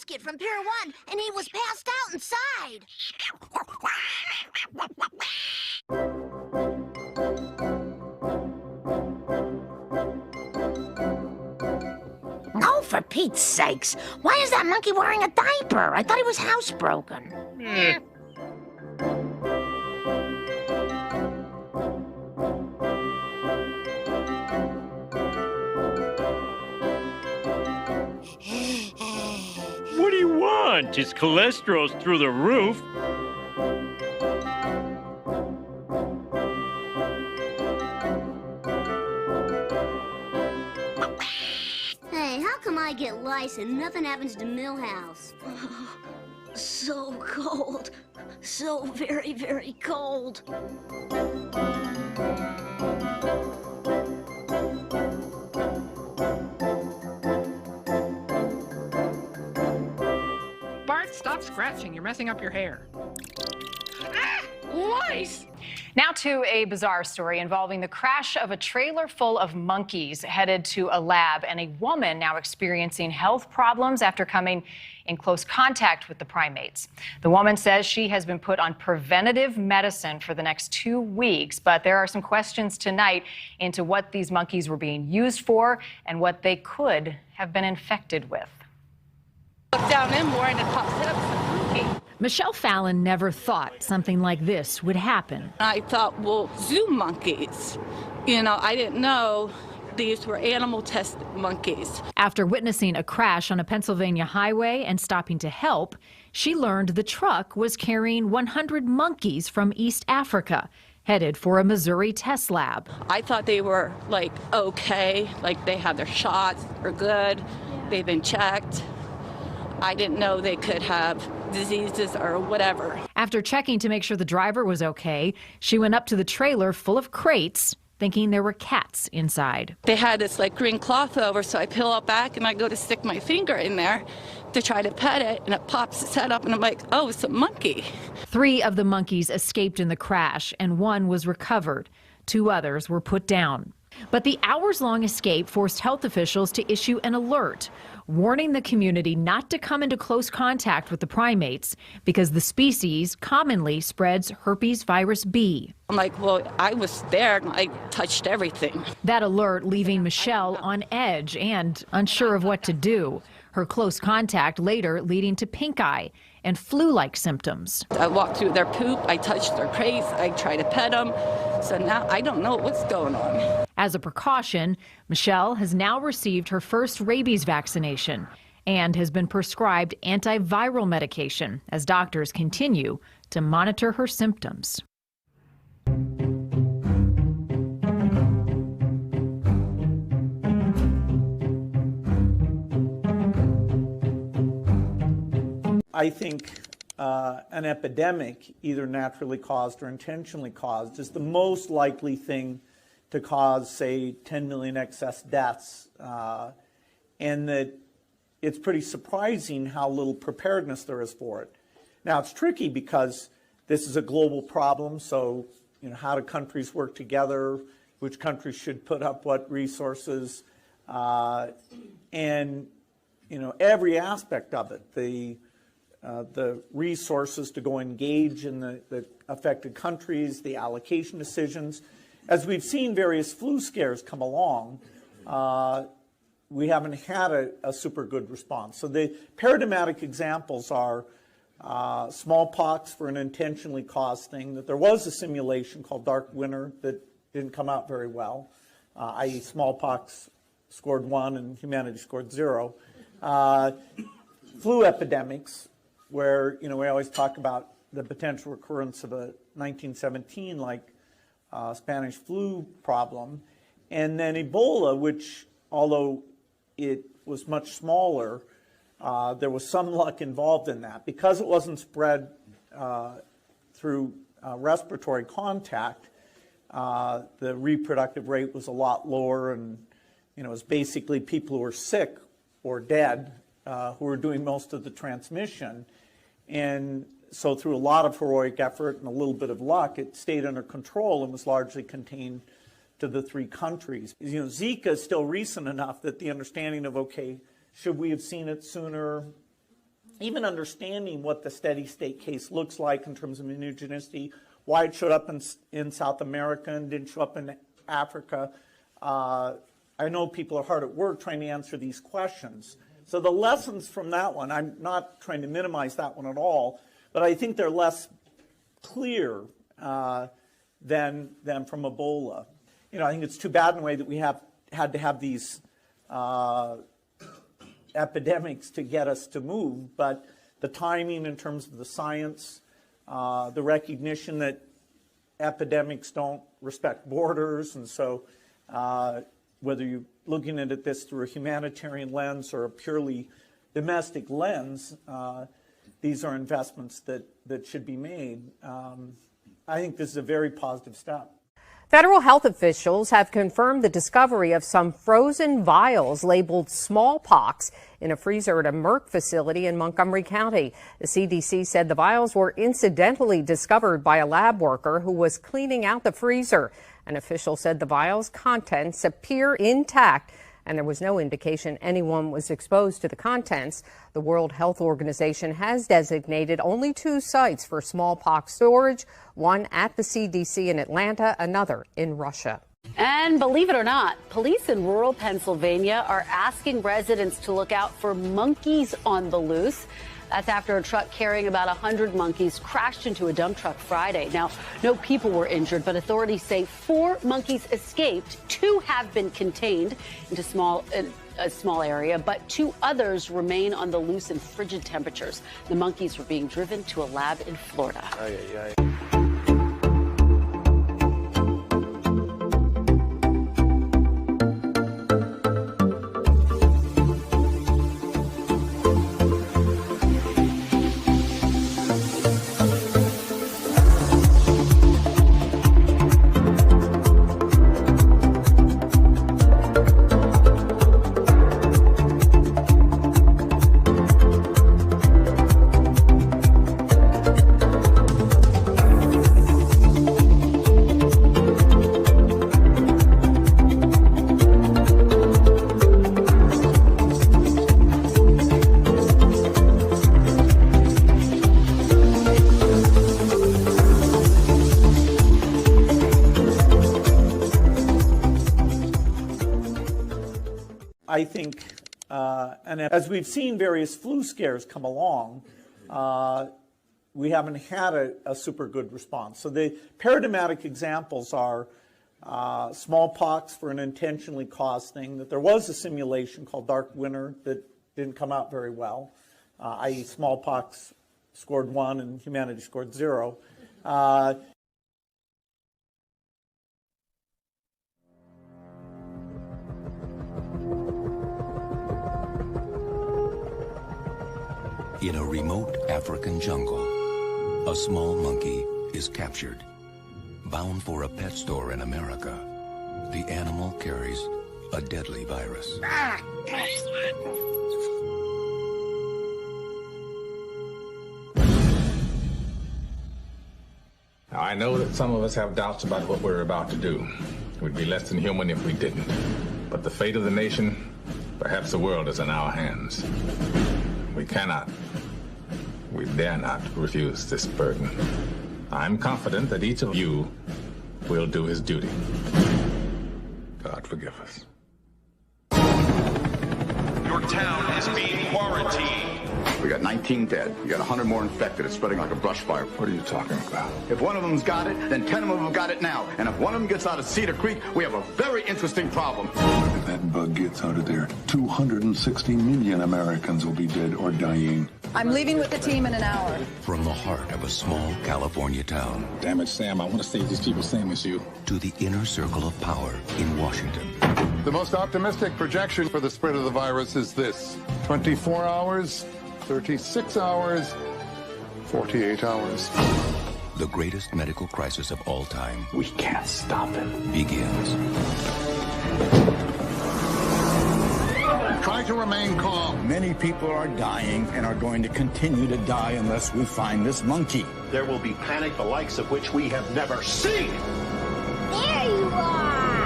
basket from Pier 1, and he was passed out inside. Oh, for Pete's sakes. Why is that monkey wearing a diaper? I thought he was housebroken. What do you want? His cholesterol's through the roof. Hey, how come I get lice and nothing happens to Millhouse? So cold. So very, very cold. Bart, stop scratching. You're messing up your hair. Ah! Lice! Now to a bizarre story involving the crash of a trailer full of monkeys headed to a lab and a woman now experiencing health problems after coming in close contact with the primates. The woman says she has been put on preventative medicine for the next 2 weeks, but there are some questions tonight into what these monkeys were being used for and what they could have been infected with. Look down in more and it pops up some monkey. Michelle Fallon never thought something like this would happen. I thought, well, zoo monkeys. You know, I didn't know these were animal test monkeys. After witnessing a crash on a Pennsylvania highway and stopping to help, she learned the truck was carrying 100 monkeys from East Africa, headed for a Missouri test lab. I thought they were like okay, like they had their shots, they're good, they've been checked. I didn't know they could have diseases or whatever. After checking to make sure the driver was okay, she went up to the trailer full of crates, thinking there were cats inside. They had this like green cloth over, so I peel it back and I go to stick my finger in there to try to pet it, and it pops its head up and I'm like, oh, it's a monkey. 3 of the monkeys escaped in the crash and 1 was recovered. 2 others were put down. But the hours-long escape forced health officials to issue an alert, warning the community not to come into close contact with the primates because the species commonly spreads herpes virus B. I'm like, well, I was there and I touched everything. That alert leaving Michelle on edge and unsure of what to do. Her close contact later leading to pink eye and flu-like symptoms. I walked through their poop, I touched their crates, I tried to pet them, so now I don't know what's going on. As a precaution, Michelle has now received her first rabies vaccination and has been prescribed antiviral medication as doctors continue to monitor her symptoms. I think an epidemic, either naturally caused or intentionally caused, is the most likely thing to cause, say, 10 million excess deaths, and that it's pretty surprising how little preparedness there is for it. Now, it's tricky because this is a global problem, so how do countries work together, which countries should put up what resources, and every aspect of it, the resources to go engage in the affected countries, the allocation decisions. As we've seen various flu scares come along, we haven't had a super good response. So the paradigmatic examples are smallpox for an intentionally caused thing, that there was a simulation called Dark Winter that didn't come out very well, i.e. smallpox scored 1 and humanity scored 0. Flu epidemics, where we always talk about the potential recurrence of a 1917 like Spanish flu problem, and then Ebola, which although it was much smaller, there was some luck involved in that because it wasn't spread through respiratory contact. The reproductive rate was a lot lower, and it was basically people who were sick or dead who were doing most of the transmission. And so through a lot of heroic effort and a little bit of luck, it stayed under control and was largely contained to the 3 countries. Zika is still recent enough that the understanding of, okay, should we have seen it sooner? even understanding what the steady state case looks like in terms of immunogenicity, why it showed up in South America and didn't show up in Africa. I know people are hard at work trying to answer these questions. So the lessons from that one, I'm not trying to minimize that one at all, but I think they're less clear than from Ebola. You know, I think it's too bad in a way that we had to have these epidemics to get us to move, but the timing in terms of the science, the recognition that epidemics don't respect borders, and so whether you're looking at this through a humanitarian lens or a purely domestic lens, these are investments that should be made. I think this is a very positive step. Federal health officials have confirmed the discovery of some frozen vials labeled smallpox in a freezer at a Merck facility in Montgomery County. The CDC said the vials were incidentally discovered by a lab worker who was cleaning out the freezer. An official said the vials' contents appear intact, and there was no indication anyone was exposed to the contents. The World Health Organization has designated only 2 sites for smallpox storage, one at the CDC in Atlanta, another in Russia. And believe it or not, police in rural Pennsylvania are asking residents to look out for monkeys on the loose. That's after a truck carrying about 100 monkeys crashed into a dump truck Friday. Now, no people were injured, but authorities say 4 monkeys escaped. 2 have been contained into a small area, but 2 others remain on the loose in frigid temperatures. The monkeys were being driven to a lab in Florida. I think, and as we've seen various flu scares come along, we haven't had a super good response. So the paradigmatic examples are smallpox for an intentionally caused thing, that there was a simulation called Dark Winter that didn't come out very well, i.e. smallpox scored 1 and humanity scored 0. In a remote African jungle, a small monkey is captured. Bound for a pet store in America, the animal carries a deadly virus. Now, I know that some of us have doubts about what we're about to do. We'd be less than human if we didn't. But the fate of the nation, perhaps the world, is in our hands. We cannot, we dare not refuse this burden. I'm confident that each of you will do his duty. God forgive us. Your town is being quarantined. We got 19 dead. You got 100 more infected. It's spreading like a brush fire. What are you talking about? If one of them's got it, then 10 of them have got it now. And if one of them gets out of Cedar Creek, we have a very interesting problem. If that bug gets out of there, 260 million Americans will be dead or dying. I'm leaving with the team in an hour. From the heart of a small California town. Damn it, Sam, I want to save these people same as you. To the inner circle of power in Washington. The most optimistic projection for the spread of the virus is this: 24 hours, 36 hours, 48 hours. The greatest medical crisis of all time. We can't stop it. Begins. Try to remain calm. Many people are dying and are going to continue to die unless we find this monkey. There will be panic the likes of which we have never seen. There you are!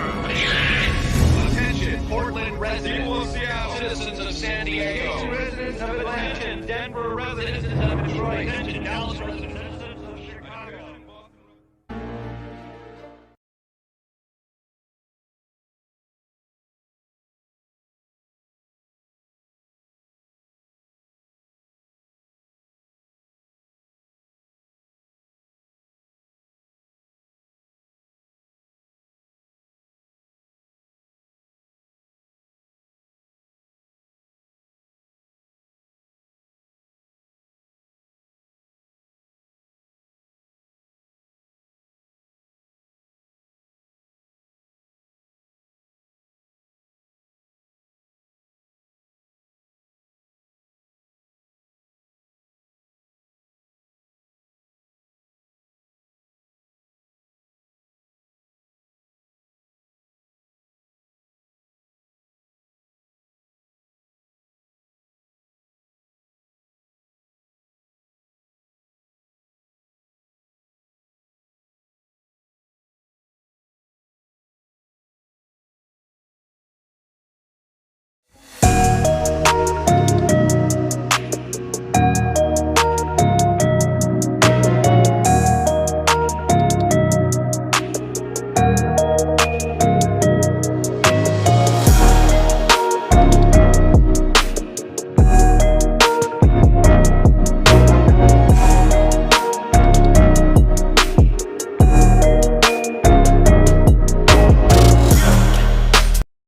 Attention, Portland residents, citizens of San Diego, residents of Atlanta, Denver. Denver residents of Detroit and Dallas residents.